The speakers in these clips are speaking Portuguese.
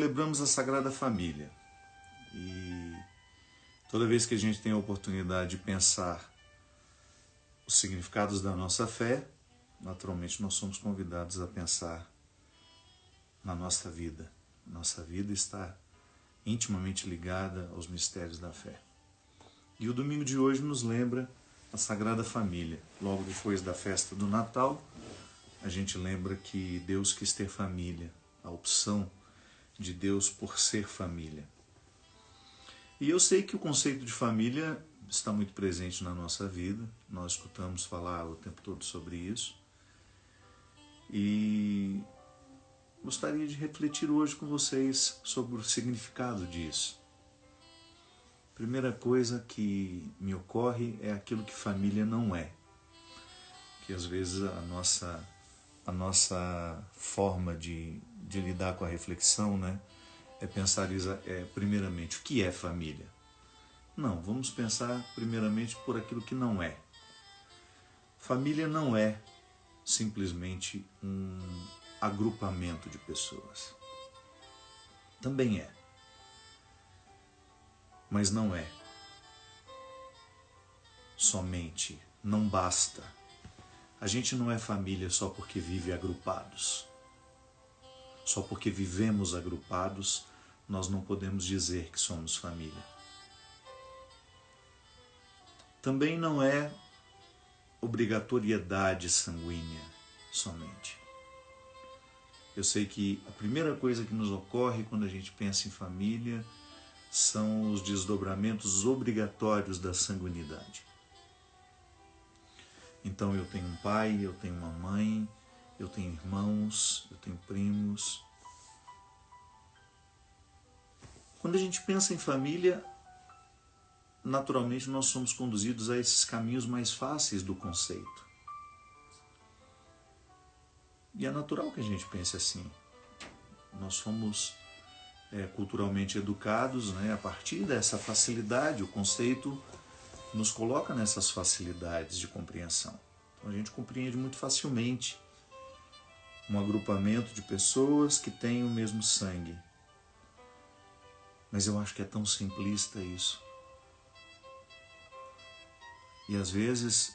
Celebramos a Sagrada Família e toda vez que a gente tem a oportunidade de pensar os significados da nossa fé, naturalmente nós somos convidados a pensar na nossa vida. Nossa vida está intimamente ligada aos mistérios da fé. E o domingo de hoje nos lembra a Sagrada Família. Logo depois da festa do Natal, a gente lembra que Deus quis ter família, a opção de Deus por ser família. E eu sei que o conceito de família está muito presente na nossa vida, nós escutamos falar o tempo todo sobre isso. E gostaria de refletir hoje com vocês sobre o significado disso. Primeira coisa que me ocorre é aquilo que família não é. Que às vezes a nossa forma de lidar com a reflexão, né, é pensar primeiramente o que é família. Não, vamos pensar primeiramente por aquilo que não é. Família não é simplesmente um agrupamento de pessoas. Também é. Mas não é. Somente, não basta. A gente não é família só porque vive agrupados. Só porque vivemos agrupados, nós não podemos dizer que somos família. Também não é obrigatoriedade sanguínea somente. Eu sei que a primeira coisa que nos ocorre quando a gente pensa em família são os desdobramentos obrigatórios da sanguinidade. Então eu tenho um pai, eu tenho uma mãe, eu tenho irmãos, eu tenho primos. Quando a gente pensa em família, naturalmente nós somos conduzidos a esses caminhos mais fáceis do conceito. E é natural que a gente pense assim. Nós fomos culturalmente educados, né, a partir dessa facilidade, o conceito nos coloca nessas facilidades de compreensão. Então a gente compreende muito facilmente um agrupamento de pessoas que têm o mesmo sangue. Mas eu acho que é tão simplista isso. E às vezes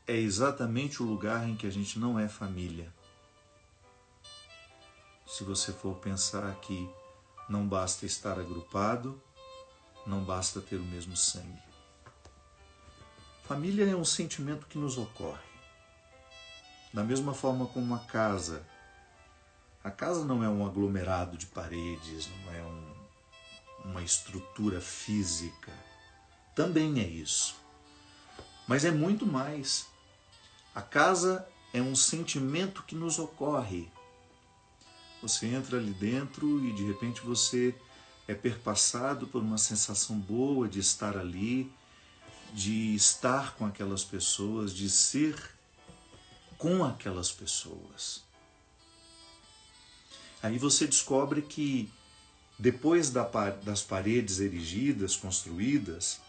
é exatamente o lugar em que a gente não é família. Se você for pensar que não basta estar agrupado, não basta ter o mesmo sangue. Família é um sentimento que nos ocorre. Da mesma forma como uma casa. A casa não é um aglomerado de paredes, não é uma estrutura física. Também é isso. Mas é muito mais. A casa é um sentimento que nos ocorre. Você entra ali dentro e de repente você é perpassado por uma sensação boa de estar ali, de estar com aquelas pessoas, de ser com aquelas pessoas. Aí você descobre que depois das paredes erigidas, construídas,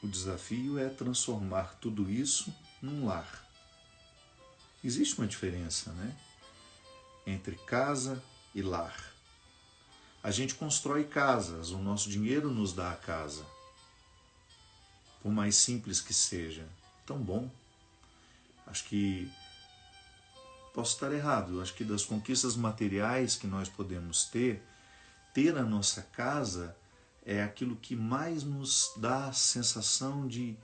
o desafio é transformar tudo isso num lar. Existe uma diferença, né, entre casa e lar. A gente constrói casas, o nosso dinheiro nos dá a casa. Por mais simples que seja, tão bom. Acho que posso estar errado, acho que das conquistas materiais que nós podemos ter a nossa casa é aquilo que mais nos dá a sensação de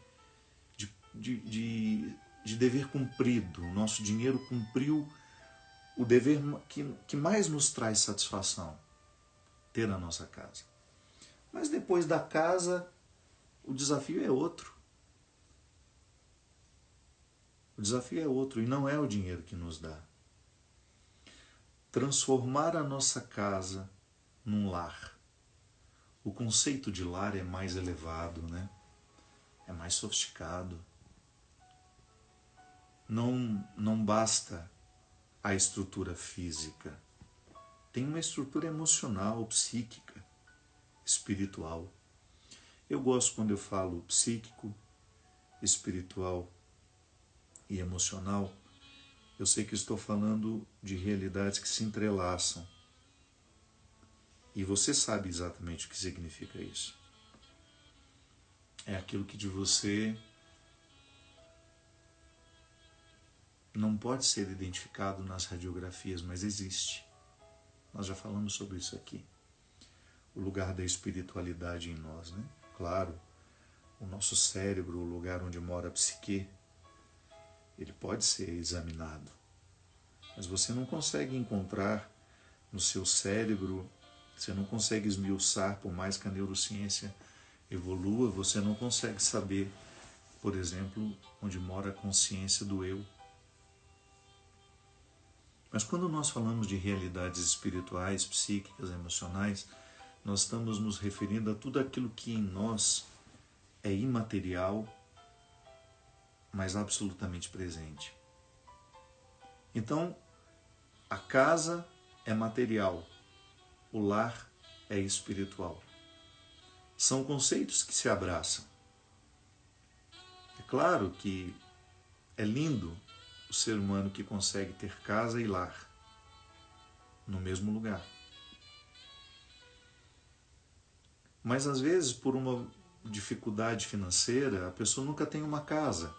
dever cumprido. O nosso dinheiro cumpriu o dever que mais nos traz satisfação, ter a nossa casa. Mas depois da casa, o desafio é outro. O desafio é outro e não é o dinheiro que nos dá. Transformar a nossa casa num lar. O conceito de lar é mais elevado, né? É mais sofisticado. Não basta a estrutura física. Tem uma estrutura emocional, psíquica, espiritual. Eu gosto quando eu falo psíquico, espiritual e emocional. Eu sei que estou falando de realidades que se entrelaçam. E você sabe exatamente o que significa isso. É aquilo que de você não pode ser identificado nas radiografias, mas existe. Nós já falamos sobre isso aqui. O lugar da espiritualidade em nós, né? Claro, o nosso cérebro, o lugar onde mora a psique, ele pode ser examinado. Mas você não consegue encontrar no seu cérebro, você não consegue esmiuçar, por mais que a neurociência evolua, você não consegue saber, por exemplo, onde mora a consciência do eu. Mas quando nós falamos de realidades espirituais, psíquicas, emocionais, nós estamos nos referindo a tudo aquilo que em nós é imaterial, mas absolutamente presente. Então, a casa é material, o lar é espiritual. São conceitos que se abraçam. É claro que é lindo o ser humano que consegue ter casa e lar no mesmo lugar. Mas às vezes, por uma dificuldade financeira, a pessoa nunca tem uma casa,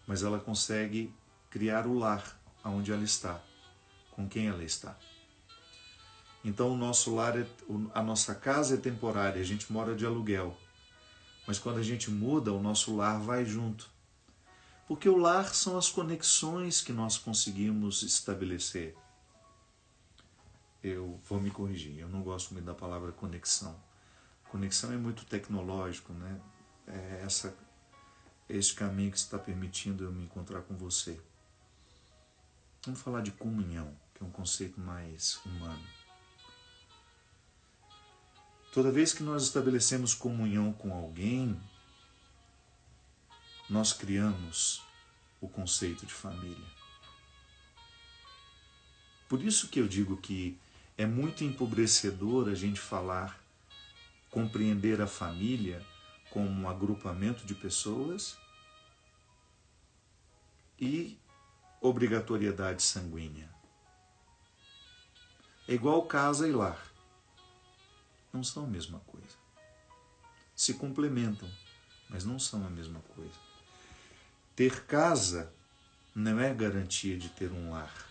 mas ela consegue criar o lar onde ela está, com quem ela está. Então o nosso lar, a nossa casa é temporária, a gente mora de aluguel, mas quando a gente muda, o nosso lar vai junto. Porque o lar são as conexões que nós conseguimos estabelecer. Eu vou me corrigir, eu não gosto muito da palavra conexão. Conexão é muito tecnológico, né? É esse caminho que está permitindo eu me encontrar com você. Vamos falar de comunhão, que é um conceito mais humano. Toda vez que nós estabelecemos comunhão com alguém, nós criamos o conceito de família. Por isso que eu digo que é muito empobrecedor a gente falar, compreender a família como um agrupamento de pessoas e obrigatoriedade sanguínea. É igual casa e lar. Não são a mesma coisa. Se complementam, mas não são a mesma coisa. Ter casa não é garantia de ter um lar.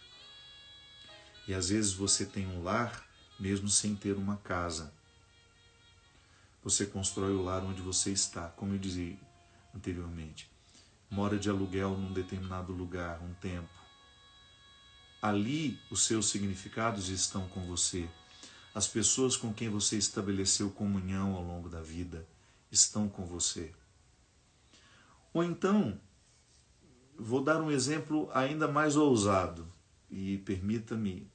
E às vezes você tem um lar mesmo sem ter uma casa. Você constrói o lar onde você está, como eu dizia anteriormente. Mora de aluguel num determinado lugar, um tempo. Ali os seus significados estão com você. As pessoas com quem você estabeleceu comunhão ao longo da vida estão com você. Ou então, vou dar um exemplo ainda mais ousado, e permita-me,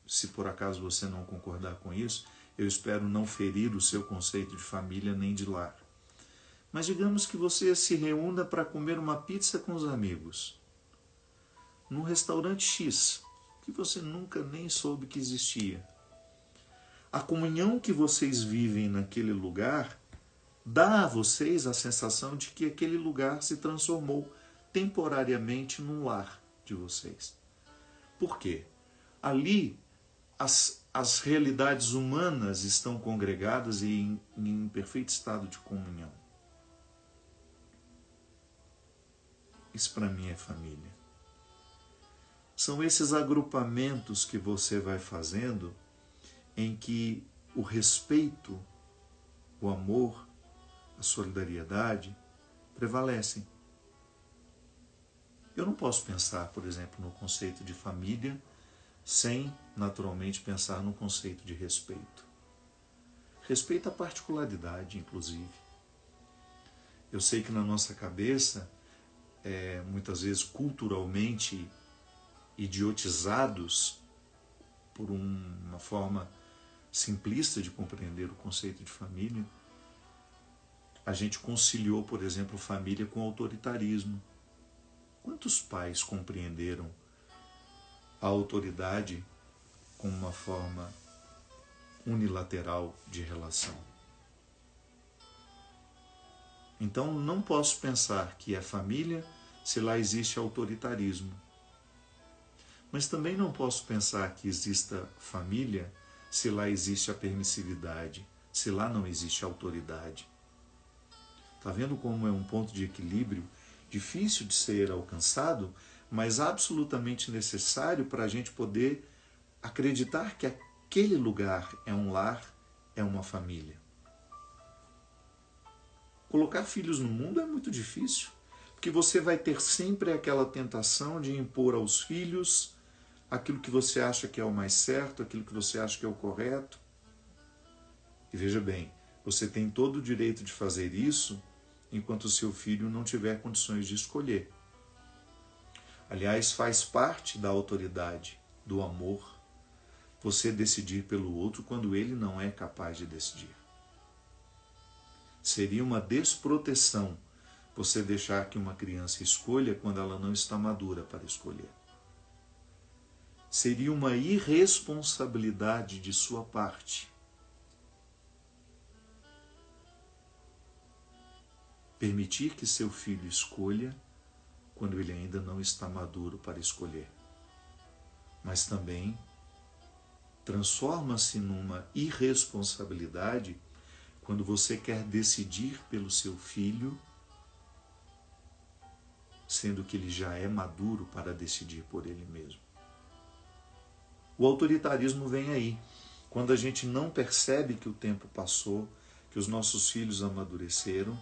se por acaso você não concordar com isso, eu espero não ferir o seu conceito de família nem de lar. Mas digamos que você se reúna para comer uma pizza com os amigos, num restaurante X, que você nunca nem soube que existia. A comunhão que vocês vivem naquele lugar dá a vocês a sensação de que aquele lugar se transformou temporariamente num lar de vocês. Por quê? Ali as realidades humanas estão congregadas e em perfeito estado de comunhão. Isso para mim é família. São esses agrupamentos que você vai fazendo em que o respeito, o amor, a solidariedade prevalecem. Eu não posso pensar, por exemplo, no conceito de família sem, naturalmente, pensar no conceito de respeito. Respeito à particularidade, inclusive. Eu sei que na nossa cabeça, muitas vezes culturalmente idiotizados por uma forma simplista de compreender o conceito de família, a gente conciliou, por exemplo, família com autoritarismo. Quantos pais compreenderam a autoridade como uma forma unilateral de relação? Então não posso pensar que é família se lá existe autoritarismo. Mas também não posso pensar que exista família se lá existe a permissividade, se lá não existe autoridade. Está vendo como é um ponto de equilíbrio difícil de ser alcançado, mas absolutamente necessário para a gente poder acreditar que aquele lugar é um lar, é uma família. Colocar filhos no mundo é muito difícil, porque você vai ter sempre aquela tentação de impor aos filhos aquilo que você acha que é o mais certo, aquilo que você acha que é o correto. E veja bem, você tem todo o direito de fazer isso enquanto o seu filho não tiver condições de escolher. Aliás, faz parte da autoridade, do amor, você decidir pelo outro quando ele não é capaz de decidir. Seria uma desproteção você deixar que uma criança escolha quando ela não está madura para escolher. Seria uma irresponsabilidade de sua parte permitir que seu filho escolha quando ele ainda não está maduro para escolher. Mas também transforma-se numa irresponsabilidade quando você quer decidir pelo seu filho, sendo que ele já é maduro para decidir por ele mesmo. O autoritarismo vem aí, quando a gente não percebe que o tempo passou, que os nossos filhos amadureceram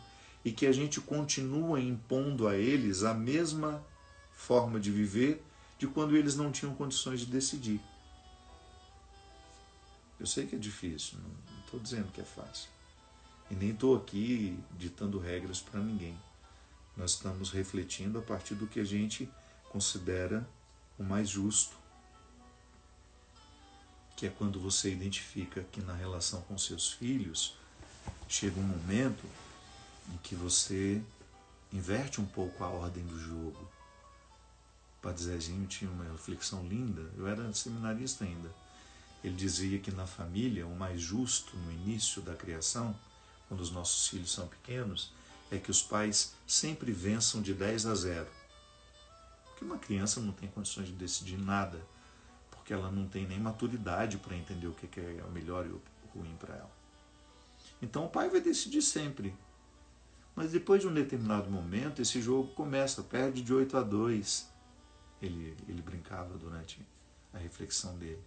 e que a gente continua impondo a eles a mesma forma de viver de quando eles não tinham condições de decidir. Eu sei que é difícil, não estou dizendo que é fácil. E nem estou aqui ditando regras para ninguém. Nós estamos refletindo a partir do que a gente considera o mais justo, que é quando você identifica que na relação com seus filhos chega um momento em que você inverte um pouco a ordem do jogo. O Padre Zezinho tinha uma reflexão linda, eu era seminarista ainda. Ele dizia que na família o mais justo no início da criação, quando os nossos filhos são pequenos, é que os pais sempre vençam de 10-0. Porque uma criança não tem condições de decidir nada, porque ela não tem nem maturidade para entender o que é o melhor e o ruim para ela. Então o pai vai decidir sempre. Mas depois de um determinado momento, esse jogo começa, perde de 8-2. Ele brincava durante a reflexão dele.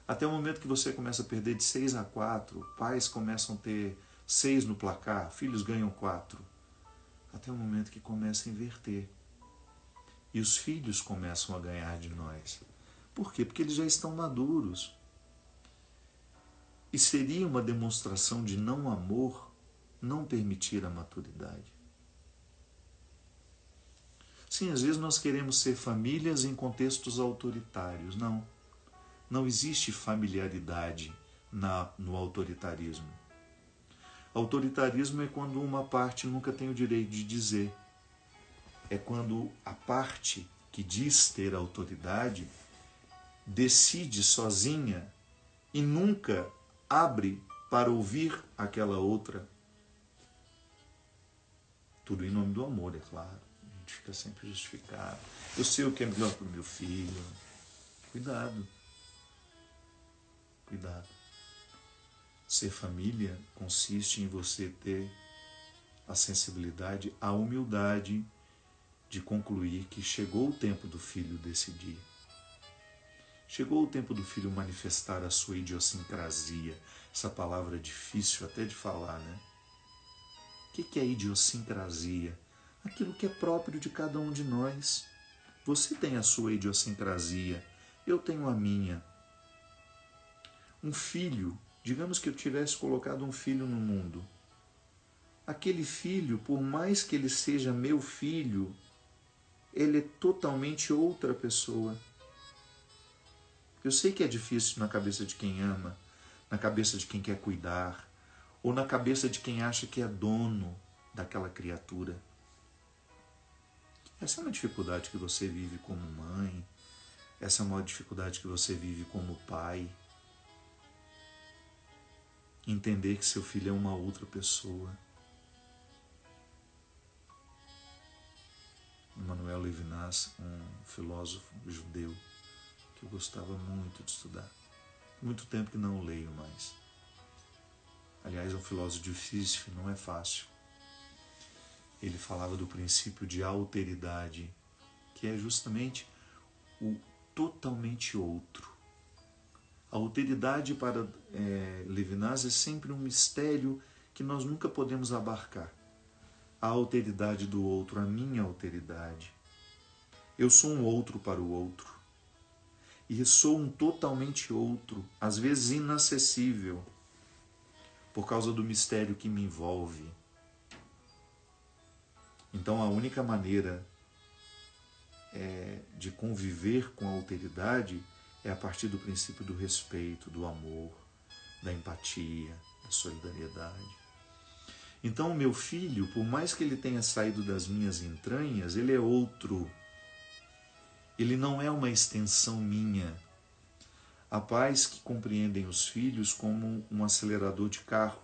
Até o momento que você começa a perder de 6-4, pais começam a ter 6 no placar, filhos ganham 4. Até o momento que começa a inverter. E os filhos começam a ganhar de nós. Por quê? Porque eles já estão maduros. E seria uma demonstração de não amor não permitir a maturidade. Sim, às vezes nós queremos ser famílias em contextos autoritários. Não. Não existe familiaridade no autoritarismo. Autoritarismo é quando uma parte nunca tem o direito de dizer. É quando a parte que diz ter autoridade decide sozinha e nunca abre para ouvir aquela outra. Tudo em nome do amor, é claro. A gente fica sempre justificado. Eu sei o que é melhor para o meu filho. Cuidado. Cuidado. Ser família consiste em você ter a sensibilidade, a humildade de concluir que chegou o tempo do filho decidir. Chegou o tempo do filho manifestar a sua idiosincrasia. Essa palavra é difícil até de falar, né? O que é idiosincrasia? Aquilo que é próprio de cada um de nós. Você tem a sua idiosincrasia, eu tenho a minha. Um filho, digamos que eu tivesse colocado um filho no mundo. Aquele filho, por mais que ele seja meu filho, ele é totalmente outra pessoa. Eu sei que é difícil na cabeça de quem ama, na cabeça de quem quer cuidar, ou na cabeça de quem acha que é dono daquela criatura. Essa é uma dificuldade que você vive como mãe, essa é uma dificuldade que você vive como pai. Entender que seu filho é uma outra pessoa. Emmanuel Levinas, um filósofo judeu que eu gostava muito de estudar, Muito tempo que não o leio mais. Aliás, é um filósofo difícil, não é fácil. Ele falava do princípio de alteridade, que é justamente o totalmente outro. A alteridade para Levinas é sempre um mistério que nós nunca podemos abarcar. A alteridade do outro, a minha alteridade. Eu sou um outro para o outro. E sou um totalmente outro, às vezes inacessível, por causa do mistério que me envolve. Então a única maneira de conviver com a alteridade é a partir do princípio do respeito, do amor, da empatia, da solidariedade. Então o meu filho, por mais que ele tenha saído das minhas entranhas, ele é outro. Ele não é uma extensão minha. Há pais que compreendem os filhos como um acelerador de carro.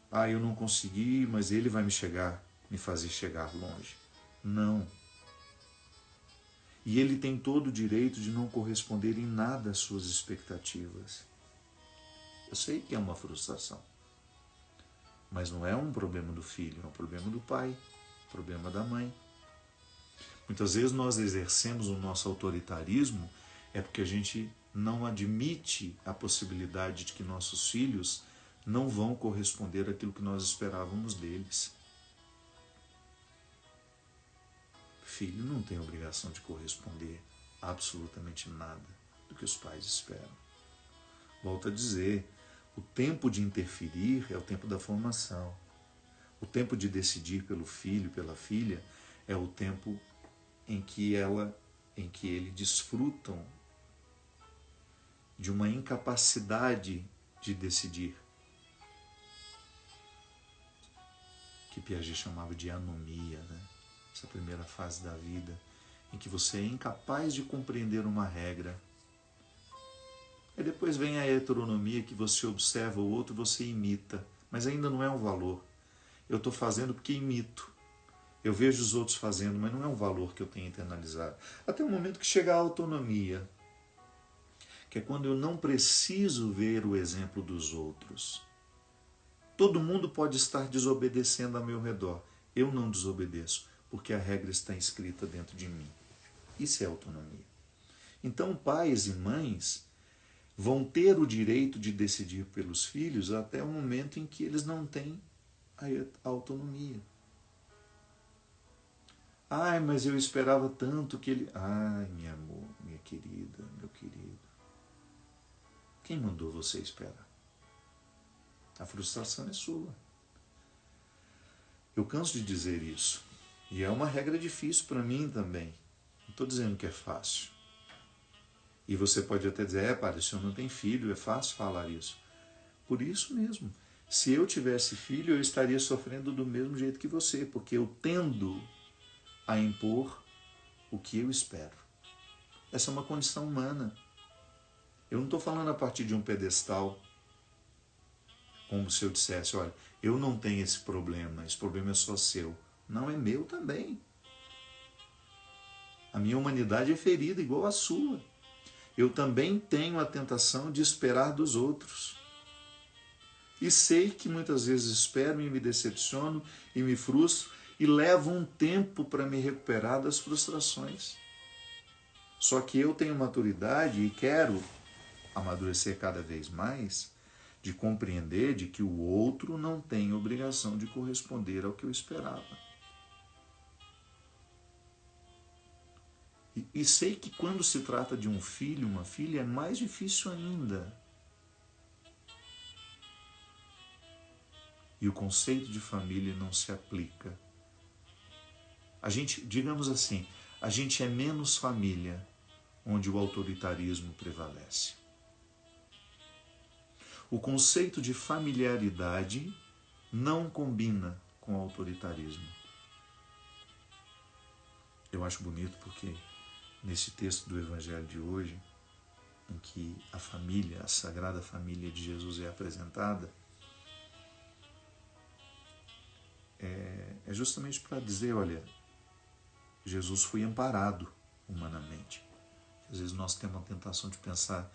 Ah, eu não consegui, mas ele vai me fazer chegar longe. Não. E ele tem todo o direito de não corresponder em nada às suas expectativas. Eu sei que é uma frustração. Mas não é um problema do filho, é um problema do pai, um problema da mãe. Muitas vezes nós exercemos o nosso autoritarismo porque a gente não admite a possibilidade de que nossos filhos não vão corresponder àquilo que nós esperávamos deles. Filho não tem obrigação de corresponder a absolutamente nada do que os pais esperam. Volto a dizer, o tempo de interferir é o tempo da formação. O tempo de decidir pelo filho, pela filha, é o tempo em que eles desfrutam de uma incapacidade de decidir, que Piaget chamava de anomia, né? Essa primeira fase da vida, em que você é incapaz de compreender uma regra. E depois vem a heteronomia, que você observa o outro, você imita, mas ainda não é um valor. Eu estou fazendo porque imito. Eu vejo os outros fazendo, mas não é um valor que eu tenho internalizado. Até o momento que chega a autonomia, que é quando eu não preciso ver o exemplo dos outros. Todo mundo pode estar desobedecendo ao meu redor. Eu não desobedeço, porque a regra está escrita dentro de mim. Isso é autonomia. Então, pais e mães vão ter o direito de decidir pelos filhos até o momento em que eles não têm a autonomia. Ai, mas eu esperava tanto que ele... Ai, meu amor, minha querida, meu querido. Quem mandou você esperar? A frustração é sua. Eu canso de dizer isso. E é uma regra difícil para mim também. Não estou dizendo que é fácil. E você pode até dizer, padre, o senhor não tem filho, é fácil falar isso. Por isso mesmo. Se eu tivesse filho, eu estaria sofrendo do mesmo jeito que você, porque eu tendo a impor o que eu espero. Essa é uma condição humana. Eu não estou falando a partir de um pedestal, como se eu dissesse, olha, eu não tenho esse problema é só seu. Não, é meu também. A minha humanidade é ferida igual a sua. Eu também tenho a tentação de esperar dos outros. E sei que muitas vezes espero e me decepciono e me frustro e levo um tempo para me recuperar das frustrações. Só que eu tenho maturidade e quero amadurecer cada vez mais de compreender de que o outro não tem obrigação de corresponder ao que eu esperava. E sei que quando se trata de um filho, uma filha, é mais difícil ainda. E o conceito de família não se aplica. A gente, digamos assim, a gente é menos família onde o autoritarismo prevalece. O conceito de familiaridade não combina com o autoritarismo. Eu acho bonito porque nesse texto do Evangelho de hoje, em que a família, a Sagrada Família de Jesus é apresentada, é justamente para dizer, olha, Jesus foi amparado humanamente. Às vezes nós temos a tentação de pensar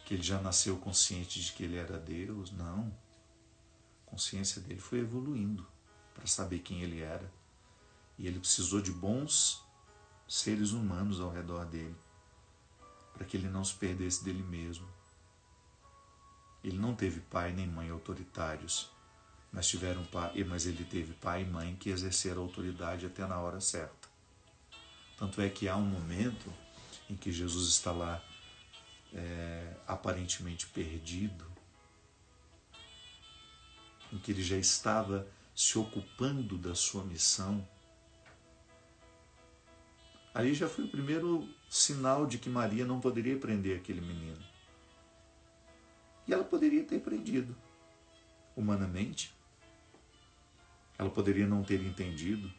que ele já nasceu consciente de que ele era Deus. Não. A consciência dele foi evoluindo para saber quem ele era. E ele precisou de bons seres humanos ao redor dele, para que ele não se perdesse dele mesmo. Ele não teve pai nem mãe autoritários, mas ele teve pai e mãe que exerceram autoridade até na hora certa. Tanto é que há um momento em que Jesus está lá aparentemente perdido, em que ele já estava se ocupando da sua missão. Ali já foi o primeiro sinal de que Maria não poderia prender aquele menino. E ela poderia ter prendido humanamente. Ela poderia não ter entendido.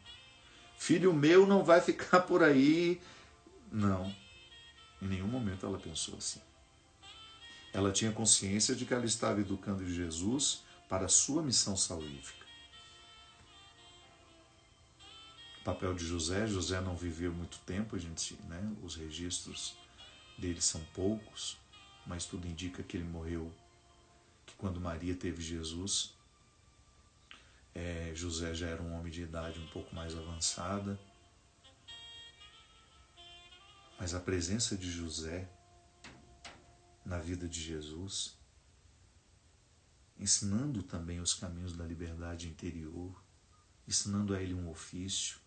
Filho meu não vai ficar por aí. Não. Em nenhum momento ela pensou assim. Ela tinha consciência de que ela estava educando Jesus para a sua missão salvífica. O papel de José não viveu muito tempo, os registros dele são poucos, mas tudo indica que ele morreu, que quando Maria teve Jesus, José já era um homem de idade um pouco mais avançada. Mas a presença de José na vida de Jesus, ensinando também os caminhos da liberdade interior, ensinando a ele um ofício.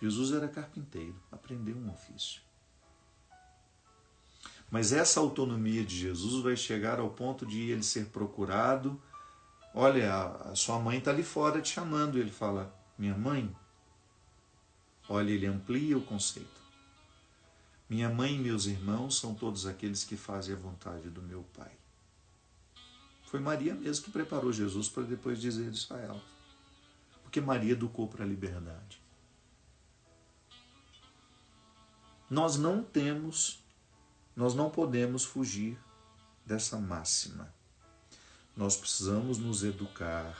Jesus era carpinteiro, aprendeu um ofício. Mas essa autonomia de Jesus vai chegar ao ponto de ele ser procurado. Olha, a sua mãe está ali fora te chamando. Ele fala, minha mãe? Olha, ele amplia o conceito. Minha mãe e meus irmãos são todos aqueles que fazem a vontade do meu Pai. Foi Maria mesmo que preparou Jesus para depois dizer isso a ela. Porque Maria educou para a liberdade. Nós não podemos fugir dessa máxima. Nós precisamos nos educar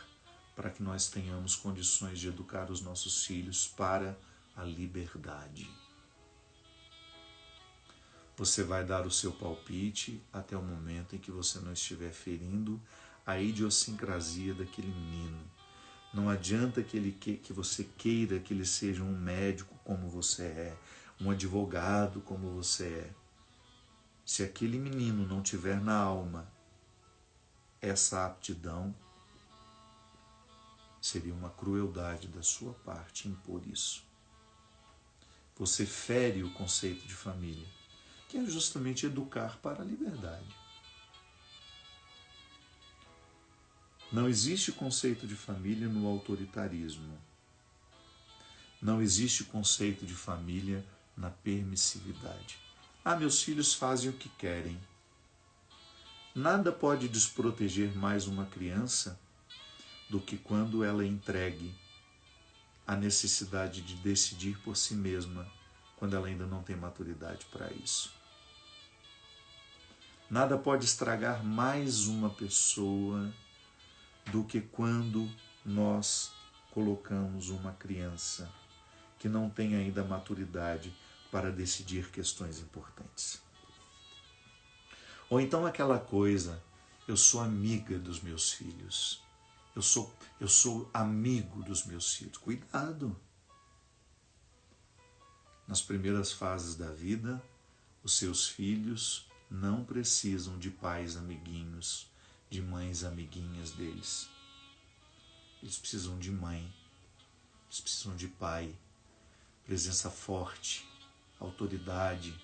para que nós tenhamos condições de educar os nossos filhos para a liberdade. Você vai dar o seu palpite até o momento em que você não estiver ferindo a idiosincrasia daquele menino. Não adianta que você queira que ele seja um médico como você é, um advogado como você é. Se aquele menino não tiver na alma essa aptidão, seria uma crueldade da sua parte impor isso. Você fere o conceito de família, que é justamente educar para a liberdade. Não existe conceito de família no autoritarismo. Não existe conceito de família na permissividade. Meus filhos fazem o que querem. Nada pode desproteger mais uma criança do que quando ela é entregue à necessidade de decidir por si mesma, quando ela ainda não tem maturidade para isso. Nada pode estragar mais uma pessoa do que quando nós colocamos uma criança que não tem ainda maturidade para decidir questões importantes. Ou então aquela coisa, eu sou amiga dos meus filhos, eu sou amigo dos meus filhos. Cuidado! Nas primeiras fases da vida, os seus filhos não precisam de pais amiguinhos, de mães amiguinhas deles. Eles precisam de mãe, eles precisam de pai, presença forte, autoridade,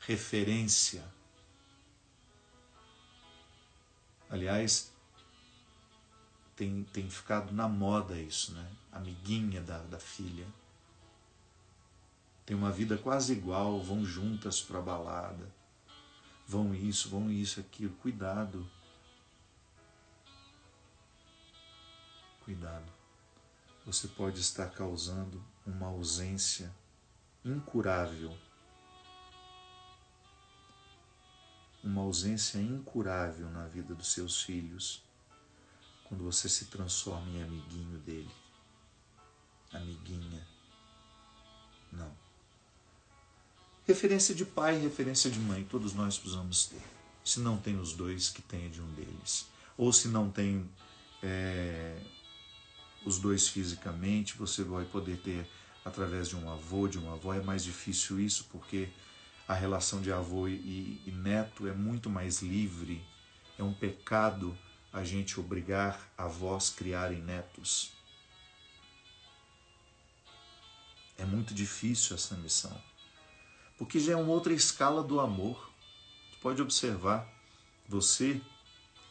referência. Aliás, tem ficado na moda isso, né? Amiguinha da filha. Tem uma vida quase igual, vão juntas para a balada, vão isso, aquilo. Cuidado. Cuidado. Você pode estar causando uma ausência incurável. Uma ausência incurável na vida dos seus filhos quando você se transforma em amiguinho dele. Amiguinha. Não. Referência de pai, referência de mãe, todos nós precisamos ter. Se não tem os dois, que tenha de um deles. Ou se não tem os dois fisicamente, você vai poder ter através de um avô, de uma avó. É mais difícil isso, porque a relação de avô e neto é muito mais livre. É um pecado a gente obrigar avós a criarem netos. É muito difícil essa missão, porque já é uma outra escala do amor. Você pode observar, você,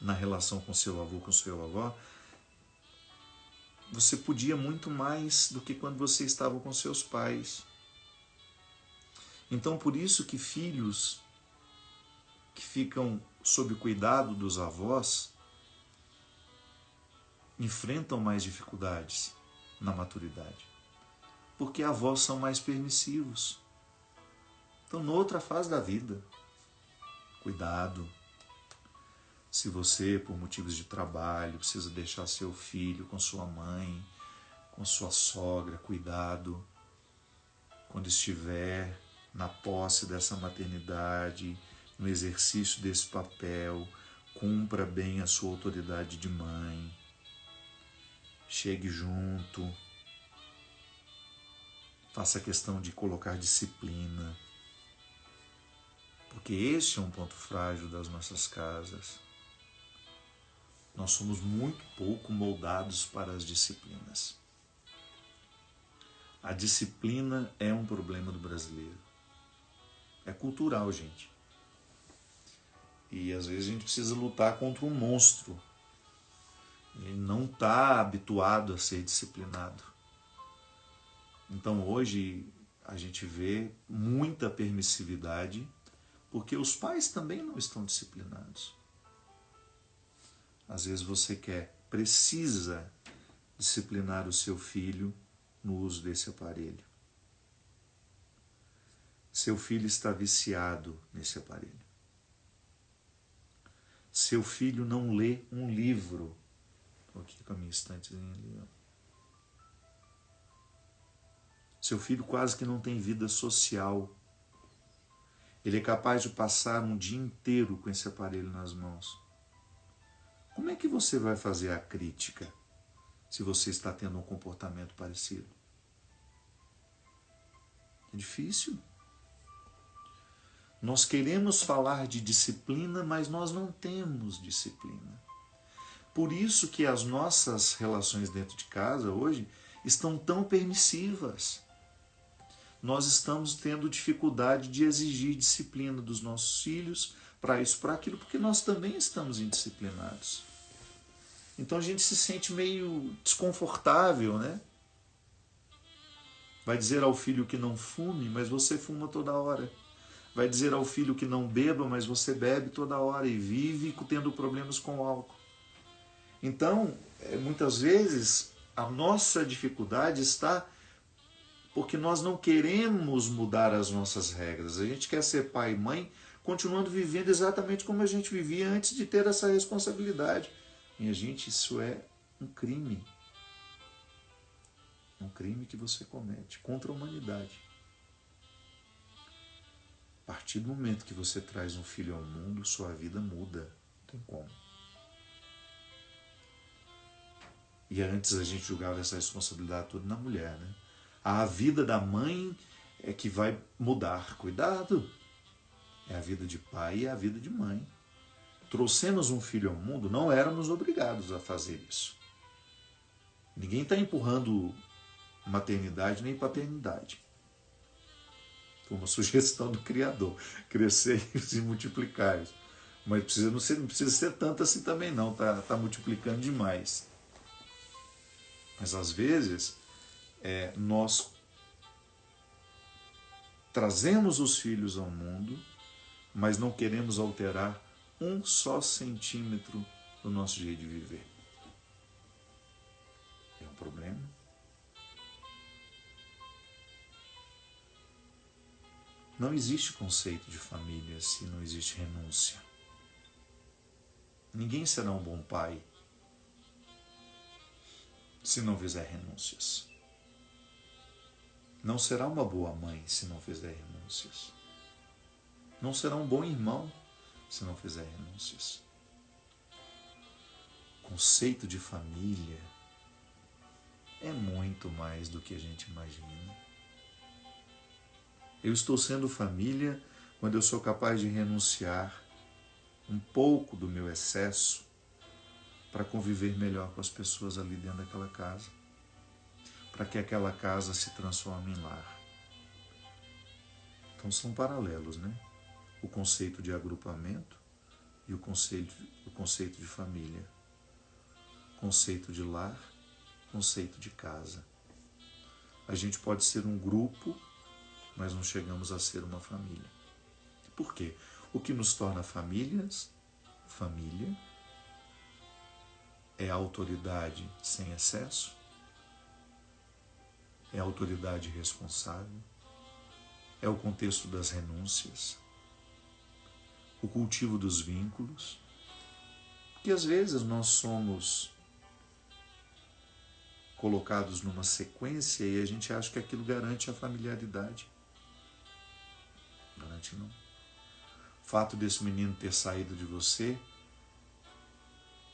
na relação com seu avô, com sua avó, você podia muito mais do que quando você estava com seus pais. Então, por isso que filhos que ficam sob o cuidado dos avós enfrentam mais dificuldades na maturidade, porque avós são mais permissivos. Então, noutra fase da vida, cuidado. Se você, por motivos de trabalho, precisa deixar seu filho com sua mãe, com sua sogra, cuidado. Quando estiver na posse dessa maternidade, no exercício desse papel, cumpra bem a sua autoridade de mãe. Chegue junto. Faça questão de colocar disciplina. Porque este é um ponto frágil das nossas casas. Nós somos muito pouco moldados para as disciplinas. A disciplina é um problema do brasileiro. É cultural, gente. E às vezes a gente precisa lutar contra um monstro. Ele não está habituado a ser disciplinado. Então hoje a gente vê muita permissividade, porque os pais também não estão disciplinados. Às vezes você precisa disciplinar o seu filho no uso desse aparelho. Seu filho está viciado nesse aparelho. Seu filho não lê um livro. Estou aqui com a minha estantezinha ali. Seu filho quase que não tem vida social. Ele é capaz de passar um dia inteiro com esse aparelho nas mãos. Como é que você vai fazer a crítica se você está tendo um comportamento parecido? É difícil. Nós queremos falar de disciplina, mas nós não temos disciplina. Por isso que as nossas relações dentro de casa hoje estão tão permissivas. Nós estamos tendo dificuldade de exigir disciplina dos nossos filhos para isso, para aquilo, porque nós também estamos indisciplinados. Então a gente se sente meio desconfortável, né? Vai dizer ao filho que não fume, mas você fuma toda hora. Vai dizer ao filho que não beba, mas você bebe toda hora e vive tendo problemas com o álcool. Então, muitas vezes, a nossa dificuldade está porque nós não queremos mudar as nossas regras. A gente quer ser pai e mãe continuando vivendo exatamente como a gente vivia antes de ter essa responsabilidade. Minha gente, isso é um crime. Um crime que você comete contra a humanidade. A partir do momento que você traz um filho ao mundo, sua vida muda. Não tem como. E antes a gente julgava essa responsabilidade toda na mulher, né? A vida da mãe é que vai mudar. Cuidado! É a vida de pai e a vida de mãe. Trouxemos um filho ao mundo, não éramos obrigados a fazer isso. Ninguém está empurrando maternidade nem paternidade. Foi uma sugestão do Criador. Crescer e multiplicar. Mas não precisa ser tanto assim também não. Tá multiplicando demais. Mas às vezes nós trazemos os filhos ao mundo, mas não queremos alterar um só centímetro do nosso jeito de viver. É um problema. Não existe conceito de família se não existe renúncia. Ninguém será um bom pai se não fizer renúncias. Não será uma boa mãe se não fizer renúncias. Não será um bom irmão se não fizer renúncias. O conceito de família é muito mais do que a gente imagina. Eu estou sendo família quando eu sou capaz de renunciar um pouco do meu excesso para conviver melhor com as pessoas ali dentro daquela casa, para que aquela casa se transforme em lar. Então são paralelos, né? O conceito de agrupamento e o conceito de família. Conceito de lar, conceito de casa. A gente pode ser um grupo, mas não chegamos a ser uma família. Por quê? O que nos torna família, é a autoridade sem excesso, é a autoridade responsável, é o contexto das renúncias, o cultivo dos vínculos, porque às vezes nós somos colocados numa sequência e a gente acha que aquilo garante a familiaridade. Garante não. O fato desse menino ter saído de você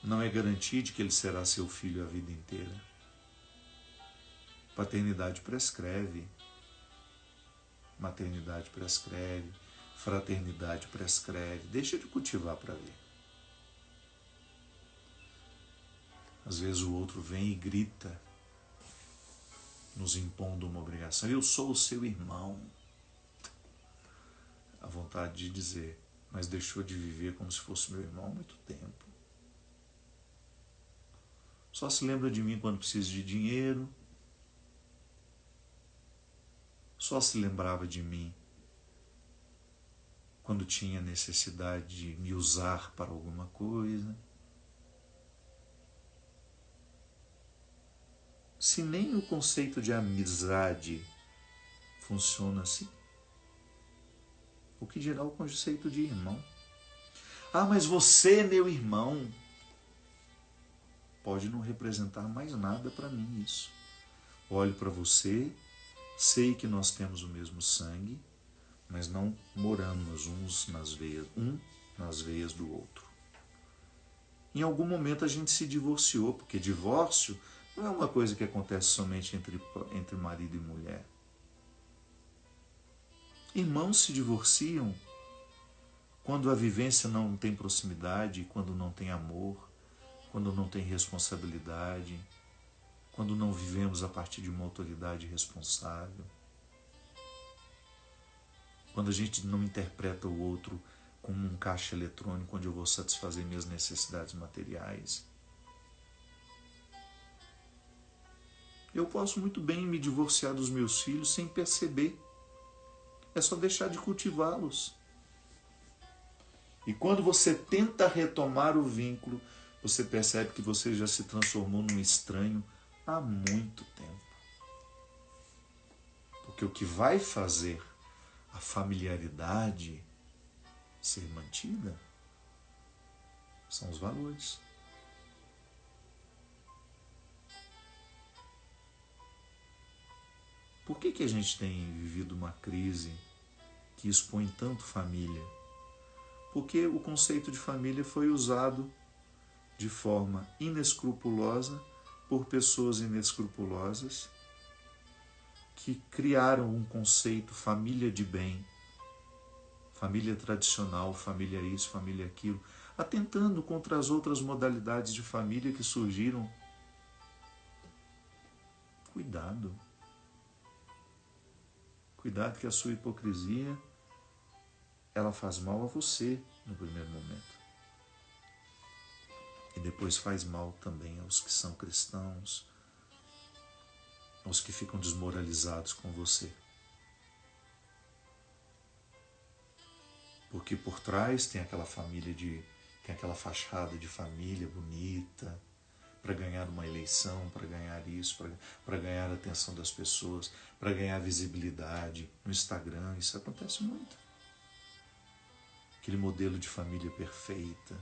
não é garantia de que ele será seu filho a vida inteira. Paternidade prescreve, maternidade prescreve, fraternidade prescreve. Deixa de cultivar para ver. Às vezes o outro vem e grita, nos impondo uma obrigação. Eu sou o seu irmão. A vontade de dizer, mas deixou de viver como se fosse meu irmão há muito tempo. Só se lembra de mim quando precisa de dinheiro. Só se lembrava de mim quando tinha necessidade de me usar para alguma coisa. Se nem o conceito de amizade funciona assim, o que dirá o conceito de irmão? Ah, mas você, meu irmão, pode não representar mais nada para mim isso. Olho para você, sei que nós temos o mesmo sangue, mas não moramos um nas veias do outro. Em algum momento a gente se divorciou, porque divórcio não é uma coisa que acontece somente entre marido e mulher. Irmãos se divorciam quando a vivência não tem proximidade, quando não tem amor, quando não tem responsabilidade, quando não vivemos a partir de uma autoridade responsável, quando a gente não interpreta o outro como um caixa eletrônico onde eu vou satisfazer minhas necessidades materiais. Eu posso muito bem me divorciar dos meus filhos sem perceber. É só deixar de cultivá-los. E quando você tenta retomar o vínculo, você percebe que você já se transformou num estranho há muito tempo. Porque o que vai fazer a familiaridade ser mantida são os valores. Por que a gente tem vivido uma crise que expõe tanto família? Porque o conceito de família foi usado de forma inescrupulosa por pessoas inescrupulosas que criaram um conceito família de bem, família tradicional, família isso, família aquilo, atentando contra as outras modalidades de família que surgiram. Cuidado. Cuidado que a sua hipocrisia, ela faz mal a você no primeiro momento. E depois faz mal também aos que são cristãos, aos que ficam desmoralizados com você. Porque por trás tem aquela família tem aquela fachada de família bonita, para ganhar uma eleição, para ganhar isso, para ganhar a atenção das pessoas, para ganhar visibilidade no Instagram. Isso acontece muito. Aquele modelo de família perfeita.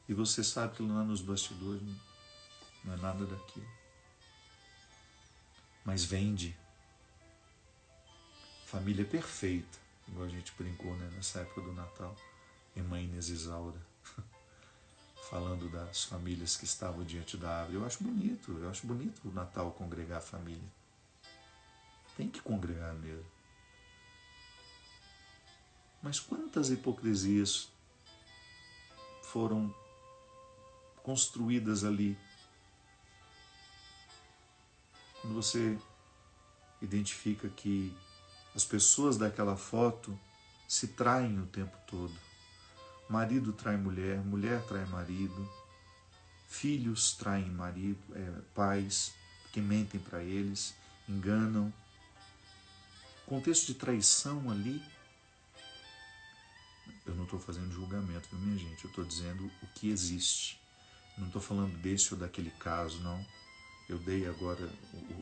E você sabe que lá nos bastidores não é nada daquilo. Mas vende. Família perfeita, igual a gente brincou, né, nessa época do Natal. irmã Inês Isaura, falando das famílias que estavam diante da árvore. Eu acho bonito o Natal congregar a família. Tem que congregar mesmo. Mas quantas hipocrisias foram construídas ali? Quando você identifica que as pessoas daquela foto se traem o tempo todo. Marido trai mulher, mulher trai marido, filhos traem marido, pais que mentem para eles, enganam. O contexto de traição ali, eu não estou fazendo julgamento, viu, minha gente? Eu estou dizendo o que existe. Não estou falando desse ou daquele caso, não. Eu dei agora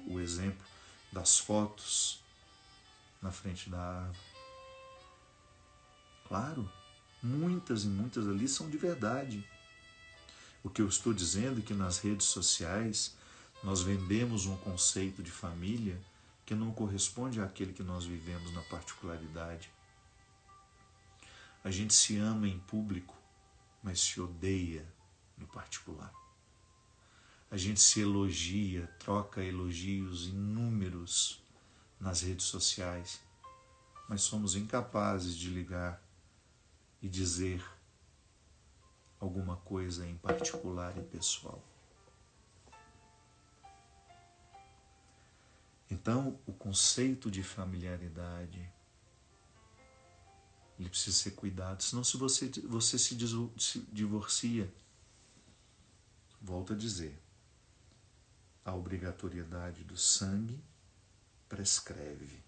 o exemplo das fotos na frente da árvore. Claro, muitas e muitas ali são de verdade. O que eu estou dizendo é que nas redes sociais nós vendemos um conceito de família que não corresponde àquele que nós vivemos na particularidade. A gente se ama em público, mas se odeia no particular. A gente se elogia, troca elogios inúmeros nas redes sociais, mas somos incapazes de ligar e dizer alguma coisa em particular e pessoal. Então, o conceito de familiaridade, ele precisa ser cuidado, senão se você se divorcia, volto a dizer, a obrigatoriedade do sangue prescreve.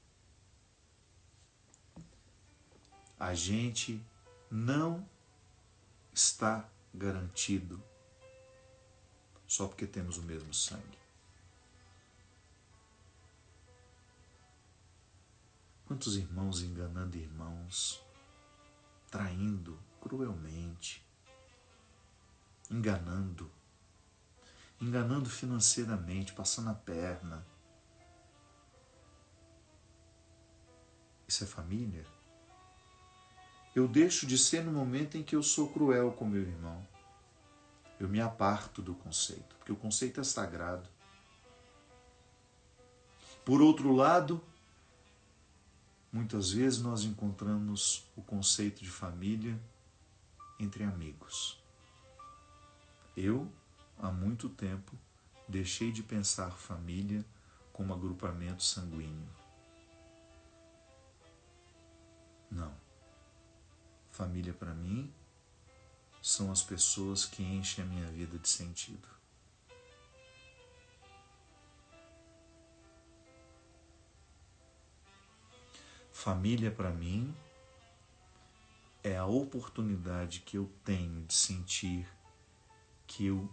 A gente não está garantido só porque temos o mesmo sangue. Quantos irmãos enganando irmãos, traindo cruelmente, enganando financeiramente, passando a perna. Isso é família? Eu deixo de ser no momento em que eu sou cruel com meu irmão. Eu me aparto do conceito, porque o conceito é sagrado. Por outro lado, muitas vezes nós encontramos o conceito de família entre amigos. Eu, há muito tempo, deixei de pensar família como agrupamento sanguíneo. Não. Família para mim são as pessoas que enchem a minha vida de sentido. Família para mim é a oportunidade que eu tenho de sentir que eu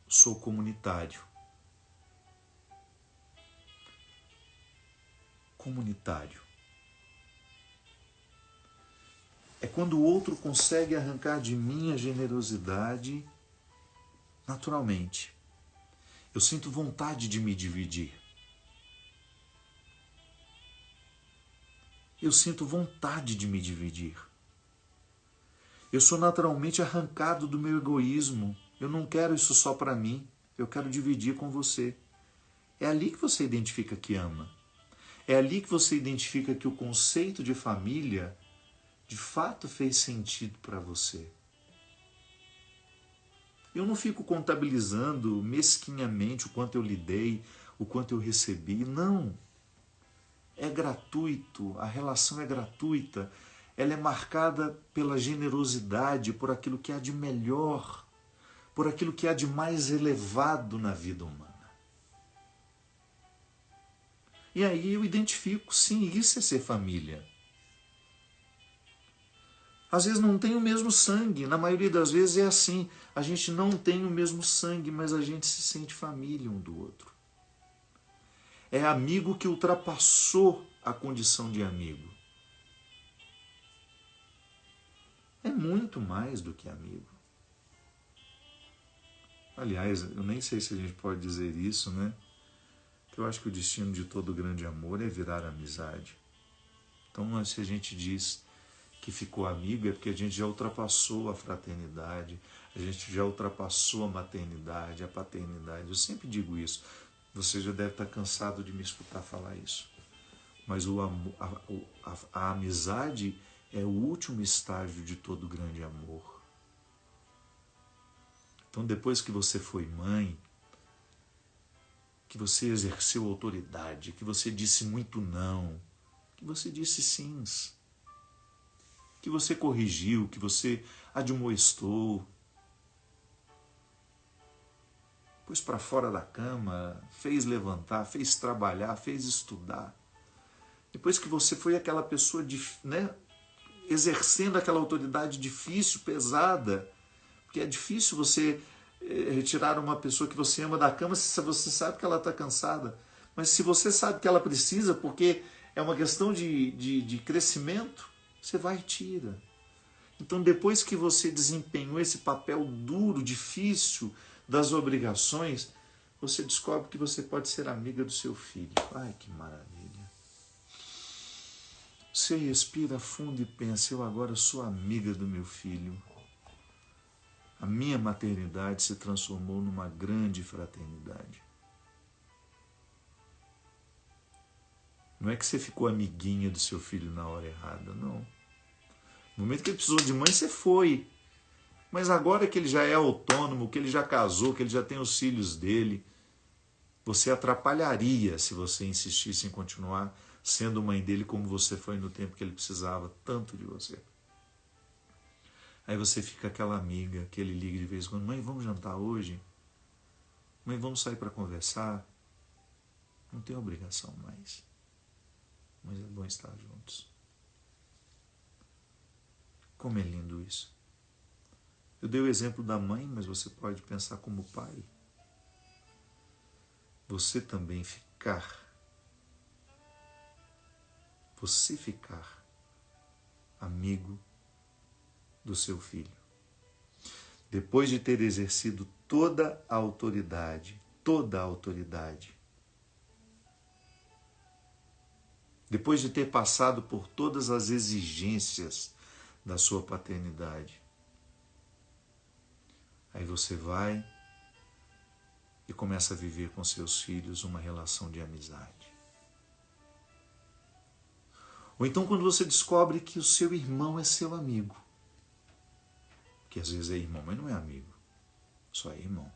sou comunitário. Comunitário. É quando o outro consegue arrancar de mim a generosidade naturalmente. Eu sinto vontade de me dividir. Eu sinto vontade de me dividir. Eu sou naturalmente arrancado do meu egoísmo. Eu não quero isso só para mim. Eu quero dividir com você. É ali que você identifica que ama. É ali que você identifica que o conceito de família de fato fez sentido para você. Eu não fico contabilizando mesquinhamente o quanto eu lhe dei, o quanto eu recebi. Não. É gratuito, a relação é gratuita. Ela é marcada pela generosidade, por aquilo que há de melhor, por aquilo que há de mais elevado na vida humana. E aí eu identifico, sim, isso é ser família. Às vezes não tem o mesmo sangue, na maioria das vezes é assim, a gente não tem o mesmo sangue, mas a gente se sente família um do outro. É amigo que ultrapassou a condição de amigo. É muito mais do que amigo. Aliás, eu nem sei se a gente pode dizer isso, né? Que eu acho que o destino de todo grande amor é virar amizade. Então, se a gente diz que ficou amigo é porque a gente já ultrapassou a fraternidade, a gente já ultrapassou a maternidade, a paternidade. Eu sempre digo isso. Você já deve estar cansado de me escutar falar isso. Mas a amizade é o último estágio de todo grande amor. Então, depois que você foi mãe, que você exerceu autoridade, que você disse muito não, que você disse sims, que você corrigiu, que você admoestou, pôs para fora da cama, fez levantar, fez trabalhar, fez estudar. Depois que você foi aquela pessoa, exercendo aquela autoridade difícil, pesada, porque é difícil você retirar uma pessoa que você ama da cama se você sabe que ela está cansada. Mas se você sabe que ela precisa, porque é uma questão de crescimento, você vai e tira. Então, depois que você desempenhou esse papel duro, difícil das obrigações, você descobre que você pode ser amiga do seu filho. Ai, que maravilha. Você respira fundo e pensa, eu agora sou amiga do meu filho. A minha maternidade se transformou numa grande fraternidade. Não é que você ficou amiguinha do seu filho na hora errada, não. No momento que ele precisou de mãe, você foi. Mas agora que ele já é autônomo, que ele já casou, que ele já tem os filhos dele, você atrapalharia se você insistisse em continuar sendo mãe dele como você foi no tempo que ele precisava tanto de você. Aí você fica aquela amiga que ele liga de vez em quando, mãe, vamos jantar hoje? Mãe, vamos sair para conversar? Não tem obrigação mais. Mas é bom estar juntos. Como é lindo isso. Eu dei o exemplo da mãe, mas você pode pensar como pai. Você também ficar amigo do seu filho. Depois de ter exercido toda a autoridade, depois de ter passado por todas as exigências da sua paternidade, aí você vai e começa a viver com seus filhos uma relação de amizade. Ou então quando você descobre que o seu irmão é seu amigo, que às vezes é irmão, mas não é amigo, só é irmão.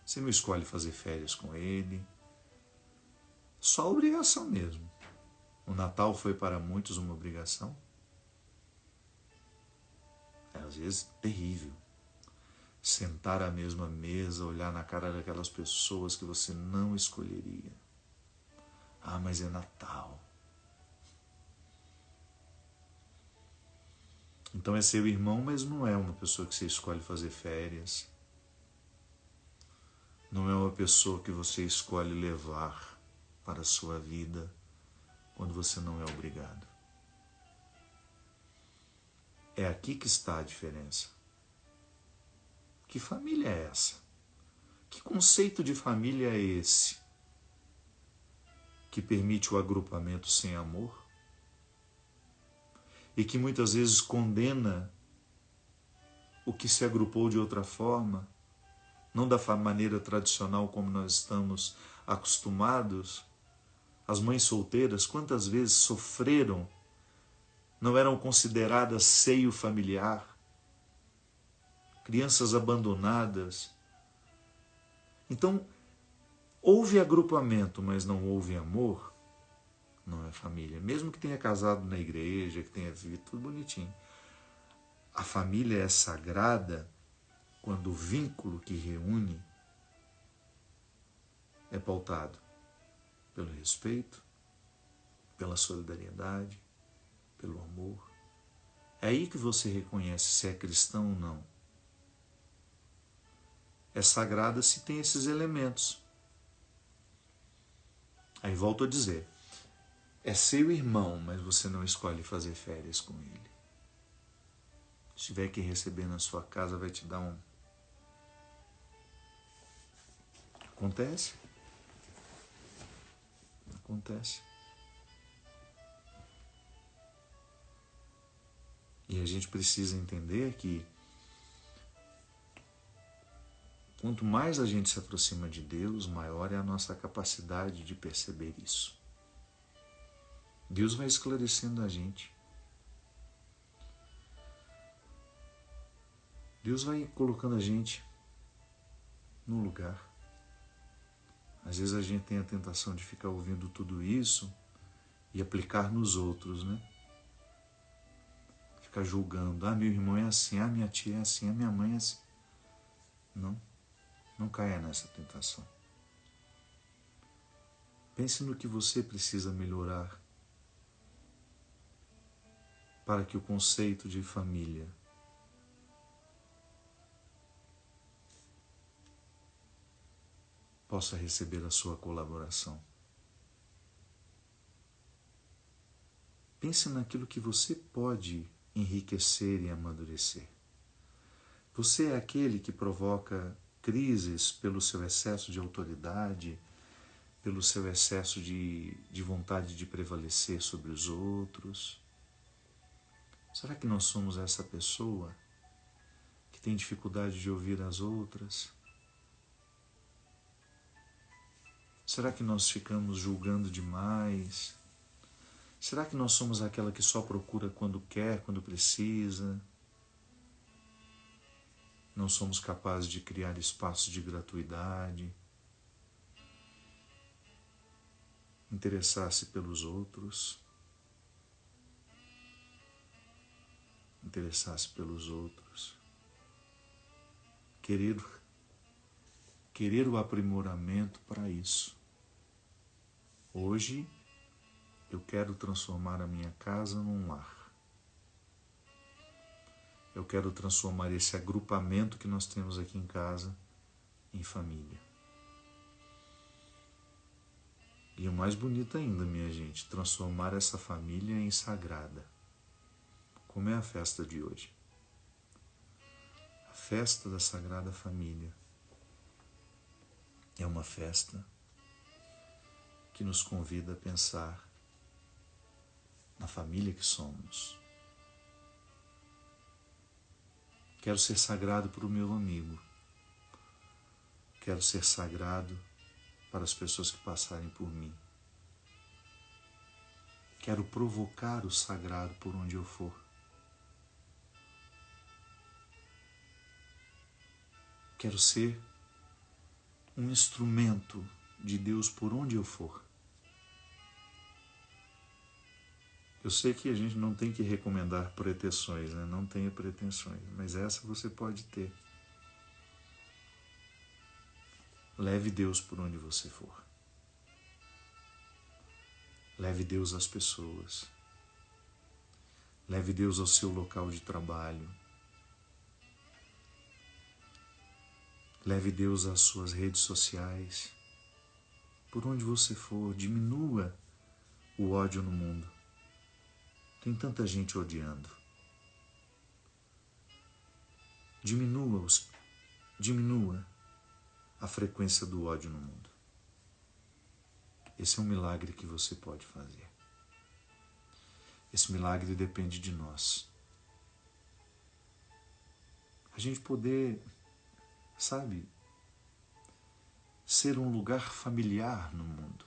Você não escolhe fazer férias com ele, só obrigação mesmo. O Natal foi para muitos uma obrigação. É às vezes terrível. Sentar à mesma mesa, olhar na cara daquelas pessoas que você não escolheria. Ah, mas é Natal. Então é seu irmão, mas não é uma pessoa que você escolhe fazer férias. Não é uma pessoa que você escolhe levar para a sua vida quando você não é obrigado. É aqui que está a diferença. Que família é essa? Que conceito de família é esse? Que permite o agrupamento sem amor? E que muitas vezes condena o que se agrupou de outra forma, não da maneira tradicional como nós estamos acostumados. As mães solteiras, quantas vezes sofreram, não eram consideradas seio familiar, crianças abandonadas. Então, houve agrupamento, mas não houve amor, não é família. Mesmo que tenha casado na igreja, que tenha vivido tudo bonitinho. A família é sagrada quando o vínculo que reúne é pautado pelo respeito, pela solidariedade, pelo amor. É aí que você reconhece se é cristão ou não. É sagrada se tem esses elementos. Aí volto a dizer, é seu irmão, mas você não escolhe fazer férias com ele. Se tiver que receber na sua casa, vai te dar um... Acontece. Acontece. E a gente precisa entender que quanto mais a gente se aproxima de Deus, maior é a nossa capacidade de perceber isso. Deus vai esclarecendo a gente. Deus vai colocando a gente no lugar. Às vezes a gente tem a tentação de ficar ouvindo tudo isso e aplicar nos outros, né? Ficar julgando. Ah, meu irmão é assim, ah, minha tia é assim, ah, minha mãe é assim. Não caia nessa tentação. Pense no que você precisa melhorar para que o conceito de família possa receber a sua colaboração. Pense naquilo que você pode enriquecer e amadurecer. Você é aquele que provoca crises pelo seu excesso de autoridade, pelo seu excesso de vontade de prevalecer sobre os outros? Será que nós somos essa pessoa que tem dificuldade de ouvir as outras? Será que nós ficamos julgando demais? Será que nós somos aquela que só procura quando quer, quando precisa? Não somos capazes de criar espaços de gratuidade, interessar-se pelos outros, interessar-se pelos outros, querer o aprimoramento para isso. Hoje eu quero transformar a minha casa num lar. Eu quero transformar esse agrupamento que nós temos aqui em casa em família. E o mais bonito ainda, minha gente, transformar essa família em sagrada, como é a festa de hoje. A festa da Sagrada Família é uma festa que nos convida a pensar na família que somos. Quero ser sagrado para o meu amigo. Quero ser sagrado para as pessoas que passarem por mim. Quero provocar o sagrado por onde eu for. Quero ser um instrumento de Deus por onde eu for. Eu sei que a gente não tem que recomendar pretensões, né? Não tenha pretensões, mas essa você pode ter. Leve Deus por onde você for. Leve Deus às pessoas. Leve Deus ao seu local de trabalho. Leve Deus às suas redes sociais. Por onde você for, diminua o ódio no mundo. Tem tanta gente odiando. Diminua a frequência do ódio no mundo. Esse é um milagre que você pode fazer. Esse milagre depende de nós. A gente poder, sabe, ser um lugar familiar no mundo.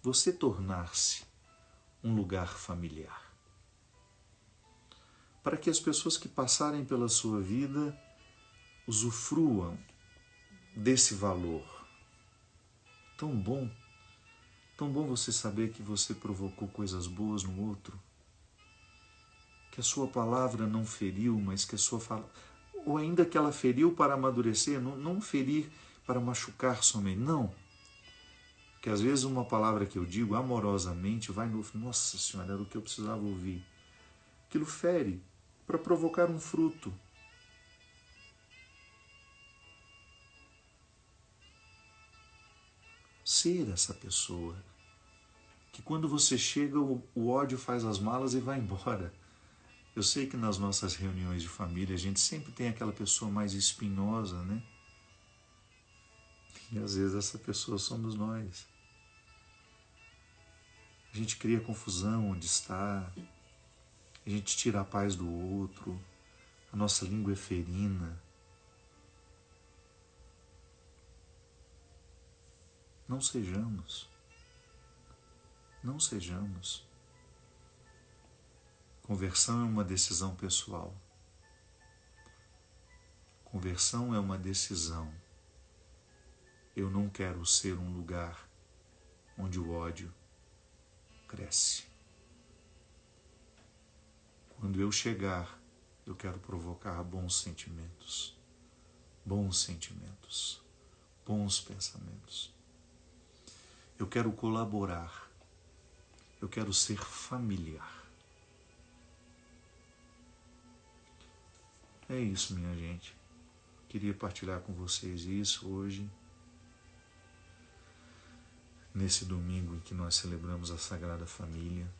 Você tornar-se um lugar familiar. Para que as pessoas que passarem pela sua vida usufruam desse valor. Tão bom você saber que você provocou coisas boas no outro, que a sua palavra não feriu, mas que a sua fala, ou ainda que ela feriu para amadurecer, não ferir para machucar somente, não. Que às vezes uma palavra que eu digo amorosamente vai no, nossa Senhora, era o que eu precisava ouvir. Aquilo fere para provocar um fruto. Ser essa pessoa que quando você chega o ódio faz as malas e vai embora. Eu sei que nas nossas reuniões de família a gente sempre tem aquela pessoa mais espinhosa, né? E às vezes essa pessoa somos nós. A gente cria confusão onde está, a gente tira a paz do outro, a nossa língua é ferina. Não sejamos. Não sejamos. Conversão é uma decisão pessoal. Conversão é uma decisão. Eu não quero ser um lugar onde o ódio cresce. Quando eu chegar, eu quero provocar bons sentimentos, bons pensamentos. Eu quero colaborar, eu quero ser familiar. É isso, minha gente. Queria partilhar com vocês isso hoje, nesse domingo em que nós celebramos a Sagrada Família,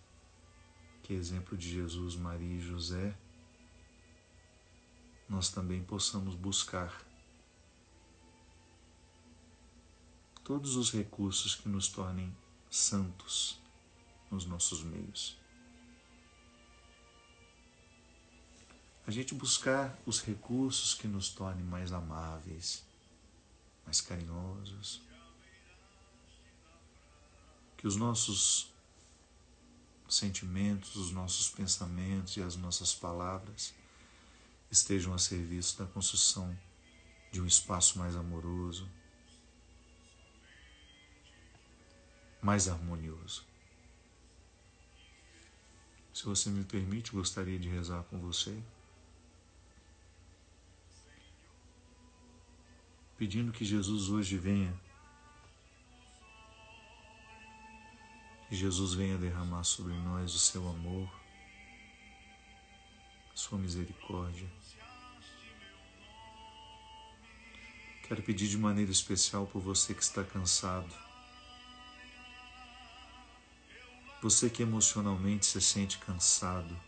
que exemplo de Jesus, Maria e José, nós também possamos buscar todos os recursos que nos tornem santos nos nossos meios. A gente buscar os recursos que nos tornem mais amáveis, mais carinhosos, que os nossos sentimentos, os nossos pensamentos e as nossas palavras estejam a serviço da construção de um espaço mais amoroso, mais harmonioso. Se você me permite, gostaria de rezar com você, pedindo que Jesus hoje venha, que Jesus venha derramar sobre nós o seu amor, a sua misericórdia. Quero pedir de maneira especial por você que está cansado, você que emocionalmente se sente cansado,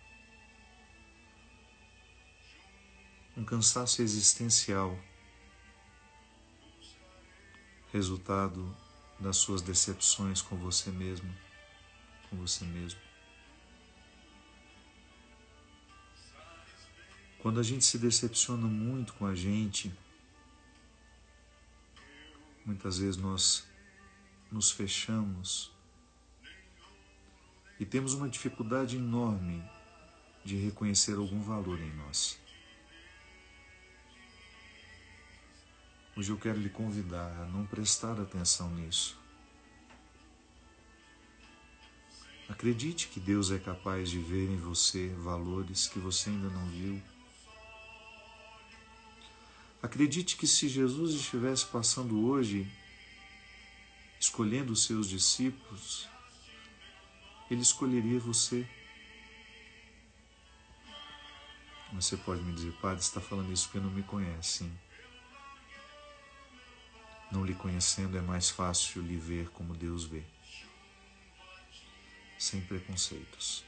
um cansaço existencial, resultado das suas decepções com você mesmo, com você mesmo. Quando a gente se decepciona muito com a gente, muitas vezes nós nos fechamos e temos uma dificuldade enorme de reconhecer algum valor em nós. Hoje eu quero lhe convidar a não prestar atenção nisso. Acredite que Deus é capaz de ver em você valores que você ainda não viu. Acredite que se Jesus estivesse passando hoje, escolhendo os seus discípulos, Ele escolheria você. Você pode me dizer, padre, você está falando isso porque não me conhece. Sim. Não lhe conhecendo é mais fácil lhe ver como Deus vê, sem preconceitos.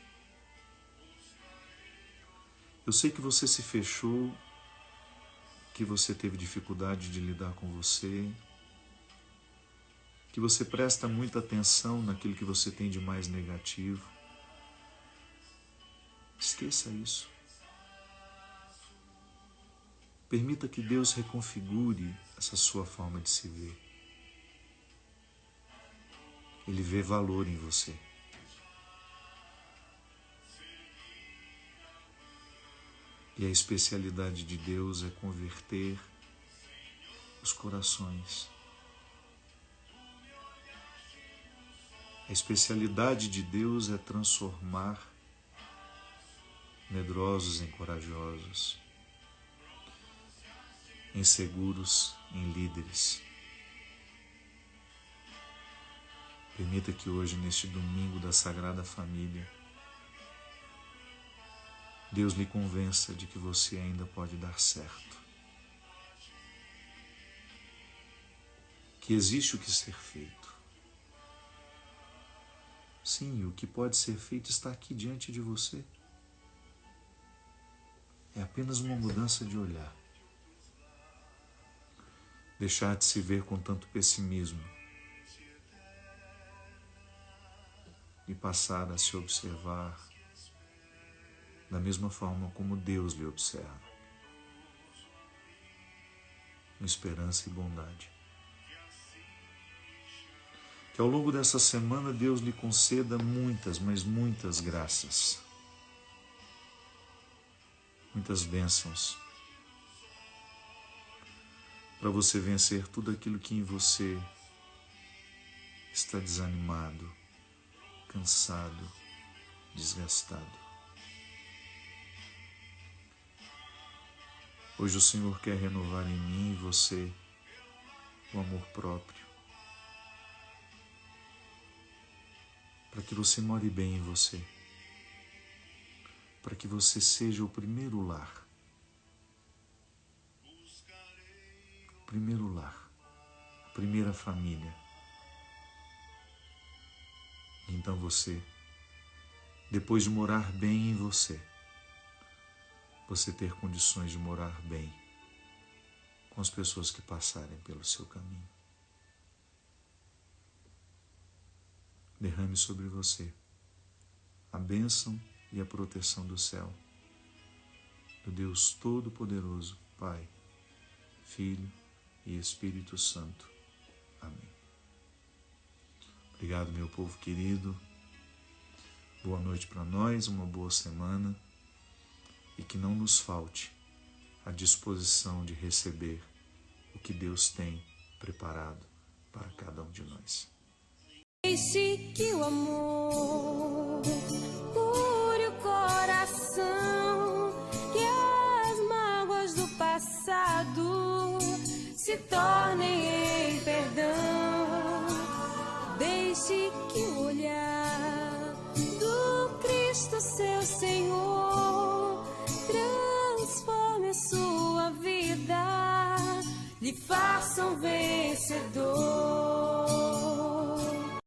Eu sei que você se fechou, que você teve dificuldade de lidar com você, que você presta muita atenção naquilo que você tem de mais negativo. Esqueça isso. Permita que Deus reconfigure essa sua forma de se ver. Ele vê valor em você. E a especialidade de Deus é converter os corações. A especialidade de Deus é transformar medrosos em corajosos, inseguros em líderes. Permita que hoje, neste domingo da Sagrada Família, Deus lhe convença de que você ainda pode dar certo. Que existe o que ser feito. Sim, o que pode ser feito está aqui diante de você. É apenas uma mudança de olhar. Deixar de se ver com tanto pessimismo e passar a se observar da mesma forma como Deus lhe observa, com esperança e bondade. Que ao longo dessa semana Deus lhe conceda muitas, mas muitas graças, muitas bênçãos, para você vencer tudo aquilo que em você está desanimado, cansado, desgastado. Hoje o Senhor quer renovar em mim e você o amor próprio, para que você more bem em você, para que você seja o primeiro lar, a primeira família. Então você, depois de morar bem em você ter condições de morar bem com as pessoas que passarem pelo seu caminho. Derrame sobre você a bênção e a proteção do céu, do Deus Todo-Poderoso, Pai, Filho e Espírito Santo. Amém. Obrigado, meu povo querido. Boa noite para nós, uma boa semana, e que não nos falte a disposição de receber o que Deus tem preparado para cada um de nós. Deixe que o amor cure o coração, que as mágoas do passado se tornem em perdão. Deixe que o olhar do Cristo, seu Senhor, transforme a sua vida, lhe faça um vencedor.